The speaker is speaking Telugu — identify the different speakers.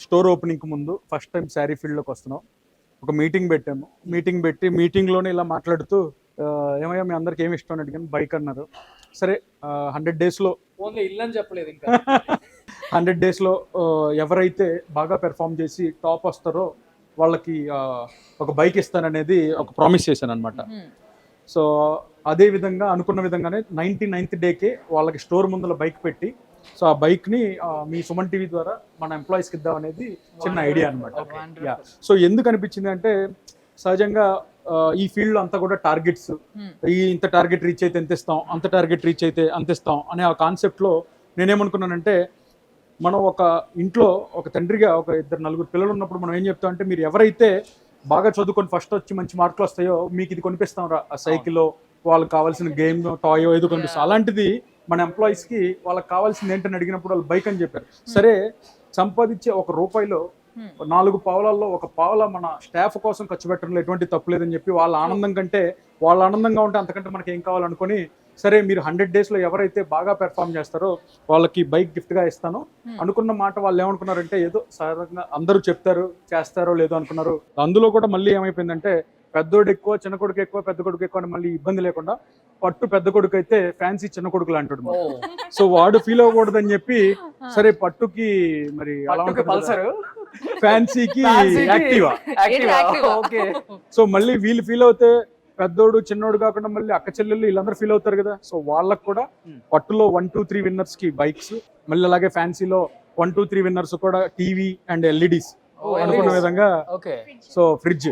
Speaker 1: స్టోర్ ఓపెనింగ్ ముందు ఫస్ట్ టైం శారీ ఫీల్డ్లోకి వస్తున్నాం. ఒక మీటింగ్ పెట్టాము. మీటింగ్లోనే ఇలా మాట్లాడుతూ ఏమయ్యా మీ అందరికి ఏమి ఇష్టం అని అడిగాను. బైక్ అన్నారు. సరే 100 డేస్లో
Speaker 2: ఓన్లీ ఇల్లు అని చెప్పలేదు ఇంకా
Speaker 1: 100 డేస్లో ఎవరైతే బాగా పెర్ఫామ్ చేసి టాప్ వస్తారో వాళ్ళకి ఒక బైక్ ఇస్తాననేది ఒక ప్రామిస్ చేశాను అనమాట. సో అదే విధంగా అనుకున్న విధంగానే 99th డేకే వాళ్ళకి స్టోర్ ముందర బైక్ పెట్టి, సో ఆ బైక్ని మీ సుమన్ టీవీ ద్వారా మన ఎంప్లాయీస్కి ఇద్దాం అనేది చిన్న ఐడియా అనమాట. యా, సో ఎందుకు అనిపించింది అంటే సహజంగా ఈ ఫీల్డ్లో అంతా కూడా టార్గెట్స్, ఇంత టార్గెట్ రీచ్ అయితే ఎంత ఇస్తాం, అంత టార్గెట్ రీచ్ అయితే అంత ఇస్తాం అనే ఆ కాన్సెప్ట్లో నేనేమనుకున్నానంటే, మనం ఒక ఇంట్లో ఒక తండ్రిగా ఒక 2-4 పిల్లలు ఉన్నప్పుడు మనం ఏం చెప్తాం అంటే, మీరు ఎవరైతే బాగా చదువుకొని ఫస్ట్ వచ్చి మంచి మార్కులు వస్తాయో మీకు ఇది కొనిపిస్తాం రా, ఆ సైకిల్, వాళ్ళకి కావాల్సిన గేమ్ టాయో ఏదో కొనిపిస్తాం. అలాంటిది మన ఎంప్లాయీస్కి వాళ్ళకి కావాల్సింది ఏంటని అడిగినప్పుడు వాళ్ళు బైక్ అని చెప్పారు. సరే సంపాదించే ₹1 4 పావలాల్లో 1 పావలా మన స్టాఫ్ కోసం ఖర్చు పెట్టడంలో ఎటువంటి తప్పు లేదని చెప్పి, వాళ్ళ ఆనందం కంటే వాళ్ళు ఆనందంగా ఉంటే అంతకంటే మనకి ఏం కావాలనుకొని, సరే మీరు 100 డేస్లో ఎవరైతే బాగా పెర్ఫామ్ చేస్తారో వాళ్ళకి బైక్ గిఫ్ట్గా ఇస్తాను అనుకున్న మాట. వాళ్ళు ఏమనుకున్నారంటే ఏదో సాధారణంగా అందరూ చెప్తారు చేస్తారో లేదో అనుకున్నారు. అందులో కూడా మళ్ళీ ఏమైపోయిందంటే పెద్దోడు ఎక్కువ, చిన్న కొడుకు ఎక్కువ, పెద్ద కొడుకు ఎక్కువ అని మళ్ళీ ఇబ్బంది లేకుండా పట్టు పెద్ద కొడుకు అయితే ఫ్యాన్సీ చిన్న కొడుకులు అంటాడు. సో వాడు ఫీల్ అవ్వకూడదని చెప్పి సరే పట్టుకి మరి ఫ్యాన్సీకి యాక్టివా. సో మళ్ళీ వీళ్ళు ఫీల్ అవుతే పెద్దోడు చిన్నోడు కాకుండా మళ్ళీ అక్క చెల్లెళ్ళు వీళ్ళందరూ ఫీల్ అవుతారు కదా. సో వాళ్ళకు కూడా పట్టులో 1, 2, 3 విన్నర్స్ కి బైక్స్, మళ్ళీ అలాగే ఫ్యాన్సీలో 1, 2, 3 విన్నర్స్ కూడా టీవీ అండ్ ఎల్ఈడీస్ అనుకున్న విధంగా. So fridge